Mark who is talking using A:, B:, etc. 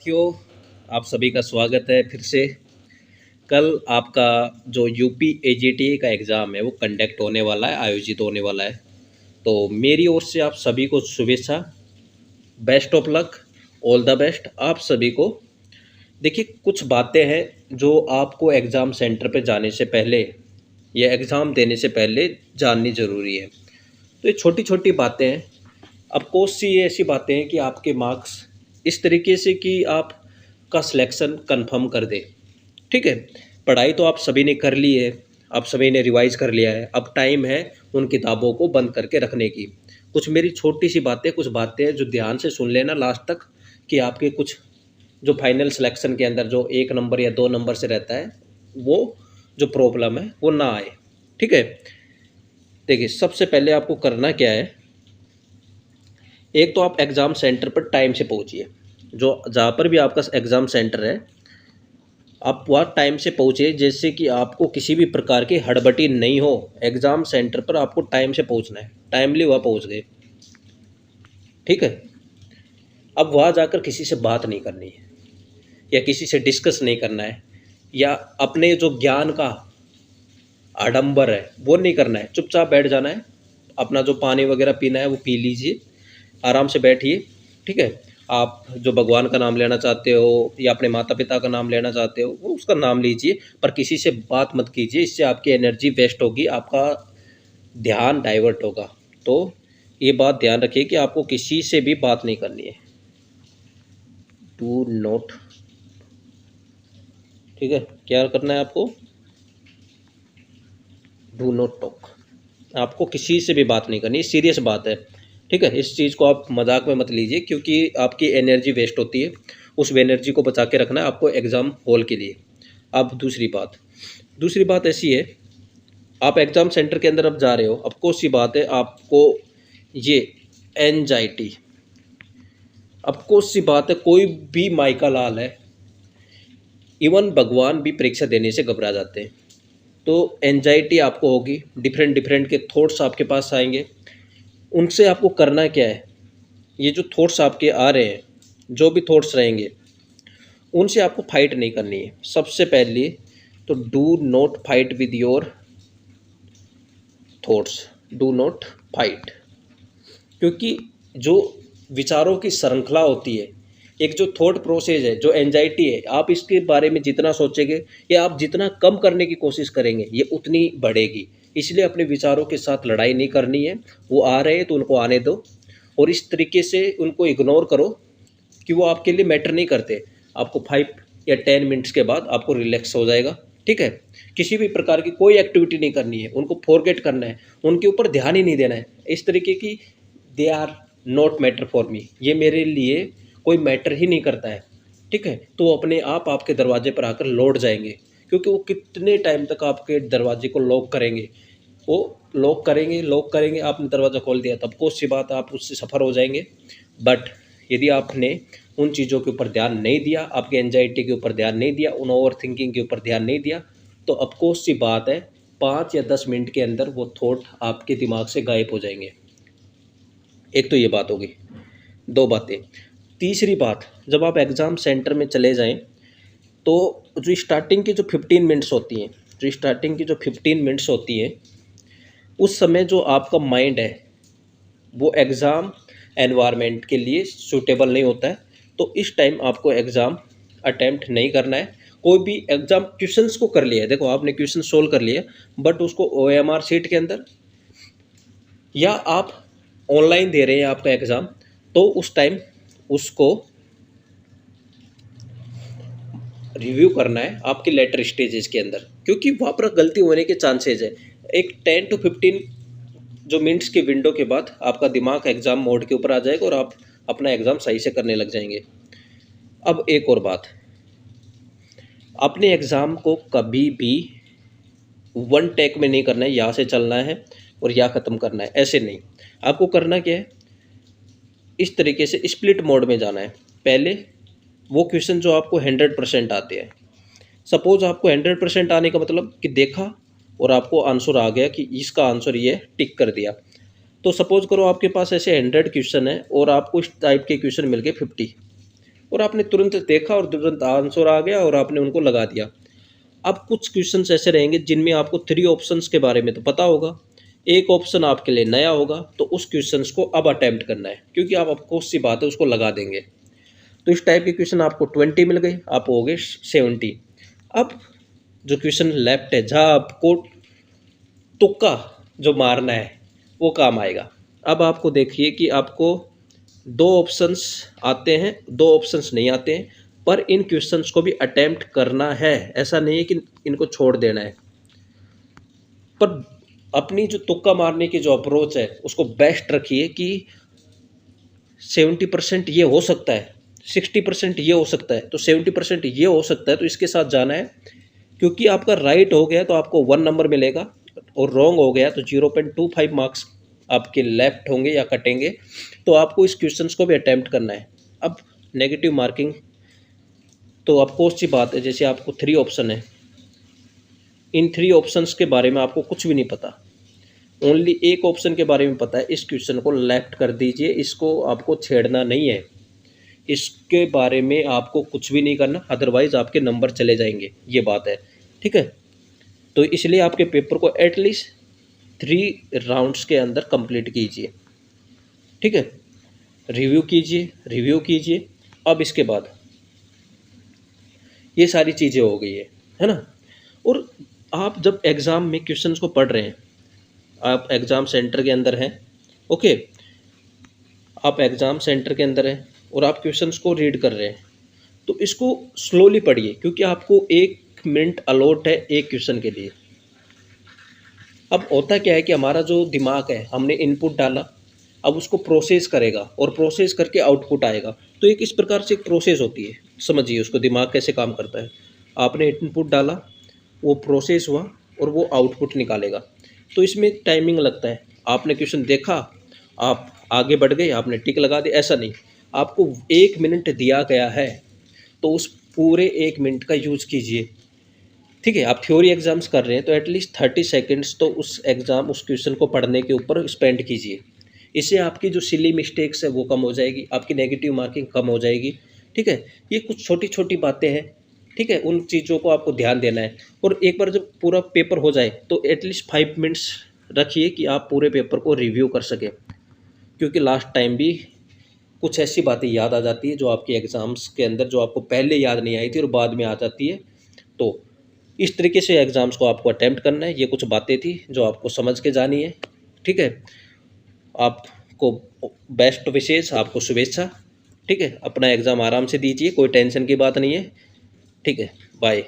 A: साथियों, आप सभी का स्वागत है फिर से। कल आपका जो यूपी एजीटी का एग्ज़ाम है वो कंडक्ट होने वाला है, आयोजित होने वाला है। तो मेरी ओर से आप सभी को शुभेच्छा, best of luck, all the best आप सभी को। देखिए, कुछ बातें हैं जो आपको एग्ज़ाम सेंटर पे जाने से पहले या एग्ज़ाम देने से पहले जाननी ज़रूरी है। तो ये छोटी छोटी बातें हैं। अब कोर्स सी ये ऐसी बातें हैं कि आपके मार्क्स इस तरीके से कि आपका सिलेक्शन कंफर्म कर दे। ठीक है, पढ़ाई तो आप सभी ने कर ली है, आप सभी ने रिवाइज कर लिया है। अब टाइम है उन किताबों को बंद करके रखने की। कुछ मेरी छोटी सी बातें, कुछ बातें हैं जो ध्यान से सुन लेना लास्ट तक, कि आपके कुछ जो फाइनल सिलेक्शन के अंदर जो 1 नंबर या 2 नंबर से रहता है, वो जो प्रॉब्लम है वो ना आए। ठीक है, देखिए सबसे पहले आपको करना क्या है। एक तो आप एग्ज़ाम सेंटर पर टाइम से पहुंचिए। जो जहाँ पर भी आपका एग्ज़ाम सेंटर है, आप वहाँ टाइम से पहुँचे, जैसे कि आपको किसी भी प्रकार की हड़बड़ी नहीं हो। एग्ज़ाम सेंटर पर आपको टाइम से पहुँचना है, टाइमली वहाँ पहुँच गए। ठीक है, अब वहाँ जाकर किसी से बात नहीं करनी है या किसी से डिस्कस नहीं करना है, या अपने जो ज्ञान का आडंबर है वो नहीं करना है। चुपचाप बैठ जाना है, अपना जो पानी वगैरह पीना है वो पी लीजिए, आराम से बैठिए। ठीक है, आप जो भगवान का नाम लेना चाहते हो या अपने माता पिता का नाम लेना चाहते हो वो उसका नाम लीजिए, पर किसी से बात मत कीजिए। इससे आपकी एनर्जी वेस्ट होगी, आपका ध्यान डाइवर्ट होगा। तो ये बात ध्यान रखिए कि आपको किसी से भी बात नहीं करनी है। डू नॉट, ठीक है, क्या करना है आपको? Do not talk. आपको किसी से भी बात नहीं करनी, सीरियस बात है। ठीक है, इस चीज़ को आप मजाक में मत लीजिए, क्योंकि आपकी एनर्जी वेस्ट होती है। उस एनर्जी को बचा के रखना है आपको एग्ज़ाम हॉल के लिए। अब दूसरी बात ऐसी है, आप एग्ज़ाम सेंटर के अंदर अब जा रहे हो, अब कौन सी बात है आपको ये एनजाइटी। अब कौन सी बात है, कोई भी माइका लाल है, इवन भगवान भी परीक्षा देने से घबरा जाते हैं। तो एनजाइटी आपको होगी, डिफरेंट डिफरेंट के थॉट्स आपके पास आएंगे। उनसे आपको करना क्या है, ये जो थॉट्स आपके आ रहे हैं, जो भी थॉट्स रहेंगे, उनसे आपको फाइट नहीं करनी है। सबसे पहले तो do not fight with your thoughts, do not fight. क्योंकि जो विचारों की श्रृंखला होती है, एक जो थॉट प्रोसेस है, जो एंजाइटी है, आप इसके बारे में जितना सोचेंगे या आप जितना कम करने की कोशिश करेंगे, ये उतनी बढ़ेगी। इसलिए अपने विचारों के साथ लड़ाई नहीं करनी है। वो आ रहे हैं तो उनको आने दो, और इस तरीके से उनको इग्नोर करो कि वो आपके लिए मैटर नहीं करते। आपको 5 या 10 मिनट्स के बाद आपको रिलैक्स हो जाएगा। ठीक है, किसी भी प्रकार की कोई एक्टिविटी नहीं करनी है, उनको फॉरगेट करना है, उनके ऊपर ध्यान ही नहीं देना है। इस तरीके की, they are not matter for me, ये मेरे लिए कोई मैटर ही नहीं करता है। ठीक है, तो वो अपने आप आपके दरवाजे पर आकर लौट जाएंगे। क्योंकि वो कितने टाइम तक आपके दरवाजे को लॉक करेंगे, वो लॉक करेंगे। आपने दरवाज़ा खोल दिया तब को सी बात, आप उससे सफ़र हो जाएंगे। बट यदि आपने उन चीज़ों के ऊपर ध्यान नहीं दिया, आपके एंजाइटी के ऊपर ध्यान नहीं दिया, उन ओवर थिंकिंग के ऊपर ध्यान नहीं दिया, तो अफकोर्स सी बात है, 5 या 10 मिनट के अंदर वो थॉट आपके दिमाग से गायब हो जाएंगे। एक तो ये बात होगी। दो बातें। तीसरी बात, जब आप एग्ज़ाम सेंटर में चले जाएं, तो जो स्टार्टिंग की जो 15 मिनट्स होती हैं, उस समय जो आपका माइंड है वो एग्ज़ाम एनवायरनमेंट के लिए सूटेबल नहीं होता है। तो इस टाइम आपको एग्ज़ाम अटेम्प्ट नहीं करना है। कोई भी एग्ज़ाम क्वेश्चंस को कर लिया है, देखो आपने क्वेश्चन सोल्व कर लिया, बट उसको ओएमआर शीट के अंदर, या आप ऑनलाइन दे रहे हैं आपका एग्ज़ाम, तो उस टाइम उसको रिव्यू करना है आपके लेटर स्टेजेस के अंदर, क्योंकि वहाँ पर गलती होने के चांसेज है। एक 10 to 15 जो मिनट्स की विंडो के बाद आपका दिमाग एग्ज़ाम मोड के ऊपर आ जाएगा और आप अपना एग्ज़ाम सही से करने लग जाएंगे। अब एक और बात, अपने एग्ज़ाम को कभी भी वन टेक में नहीं करना है, यहाँ से चलना है और यहाँ ख़त्म करना है, ऐसे नहीं। आपको करना क्या है, इस तरीके से स्प्लिट मोड में जाना है। पहले वो क्वेश्चन जो आपको 100% आते हैं, सपोज़ आपको 100% आने का मतलब कि देखा और आपको आंसर आ गया कि इसका आंसर ये, टिक कर दिया। तो सपोज़ करो आपके पास ऐसे 100 क्वेश्चन है और आपको इस टाइप के क्वेश्चन मिल गए 50, और आपने तुरंत देखा और तुरंत आंसर आ गया और आपने उनको लगा दिया। अब कुछ क्वेश्चंस ऐसे रहेंगे जिनमें आपको 3 ऑप्शंस के बारे में तो पता होगा, एक ऑप्शन आपके लिए नया होगा, तो उस क्वेश्चंस को अब अटेम्प्ट करना है, क्योंकि आप ऑफकोर्स सी बात है उसको लगा देंगे। तो इस टाइप के क्वेश्चन आपको 20 मिल गए, आप हो गए 70। अब जो क्वेश्चन लेफ्ट है, जहाँ आपको तुक्का जो मारना है वो काम आएगा। अब आपको देखिए कि आपको 2 ऑप्शंस आते हैं, 2 ऑप्शंस नहीं आते हैं, पर इन क्वेश्चंस को भी अटेम्प्ट करना है, ऐसा नहीं है कि इनको छोड़ देना है। पर अपनी जो तुक्का मारने की जो अप्रोच है उसको बेस्ट रखिए कि 70% ये हो सकता है, 60% ये हो सकता है, तो 70% ये हो सकता है, तो इसके साथ जाना है। क्योंकि आपका राइट हो गया तो आपको 1 नंबर मिलेगा, और रॉन्ग हो गया तो 0.25 मार्क्स आपके लेफ्ट होंगे या कटेंगे। तो आपको इस क्वेश्चंस को भी अटेम्प्ट करना है। अब नेगेटिव मार्किंग तो आपको सी बात है, जैसे आपको 3 ऑप्शन है, इन 3 ऑप्शंस के बारे में आपको कुछ भी नहीं पता, ओनली एक ऑप्शन के बारे में पता है, इस क्वेश्चन को लेफ्ट कर दीजिए, इसको आपको छेड़ना नहीं है, इसके बारे में आपको कुछ भी नहीं करना, अदरवाइज आपके नंबर चले जाएंगे, ये बात है। ठीक है, तो इसलिए आपके पेपर को एटलीस्ट 3 राउंड्स के अंदर कंप्लीट कीजिए। ठीक है, रिव्यू कीजिए, रिव्यू कीजिए। अब इसके बाद ये सारी चीज़ें हो गई है ना। और आप जब एग्ज़ाम में क्वेश्चंस को पढ़ रहे हैं, आप एग्ज़ाम सेंटर के अंदर हैं, ओके, आप एग्ज़ाम सेंटर के अंदर हैं और आप क्वेश्चंस को रीड कर रहे हैं, तो इसको स्लोली पढ़िए, क्योंकि आपको 1 मिनट अलॉट है एक क्वेश्चन के लिए। अब होता क्या है कि हमारा जो दिमाग है, हमने इनपुट डाला, अब उसको प्रोसेस करेगा और प्रोसेस करके आउटपुट आएगा। तो एक इस प्रकार से एक प्रोसेस होती है, समझिए उसको, दिमाग कैसे काम करता है। आपने इनपुट डाला, वो प्रोसेस हुआ और वो आउटपुट निकालेगा। तो इसमें टाइमिंग लगता है। आपने क्वेश्चन देखा, आप आगे बढ़ गए, आपने टिक लगा दिया, ऐसा नहीं। आपको 1 मिनट दिया गया है, तो उस पूरे 1 मिनट का यूज़ कीजिए। ठीक है, आप थ्योरी एग्जाम्स कर रहे हैं तो एटलीस्ट 30 सेकेंड्स तो उस क्वेश्चन को पढ़ने के ऊपर स्पेंड कीजिए। इससे आपकी जो सिली मिस्टेक्स है वो कम हो जाएगी, आपकी नेगेटिव मार्किंग कम हो जाएगी। ठीक है, ये कुछ छोटी छोटी बातें हैं। ठीक है, उन चीज़ों को आपको ध्यान देना है। और एक बार जब पूरा पेपर हो जाए तो एटलीस्ट 5 मिनट्स रखिए कि आप पूरे पेपर को रिव्यू कर सकें, क्योंकि लास्ट टाइम भी कुछ ऐसी बातें याद आ जाती है जो आपके एग्ज़ाम्स के अंदर, जो आपको पहले याद नहीं आई थी और बाद में आ जाती है। तो इस तरीके से एग्ज़ाम्स को आपको अटेम्प्ट करना है। ये कुछ बातें थी जो आपको समझ के जानी है। ठीक है, आपको बेस्ट विशेष, आपको शुभेच्छा। ठीक है, अपना एग्ज़ाम आराम से दीजिए, कोई टेंशन की बात नहीं है। ठीक है, बाय।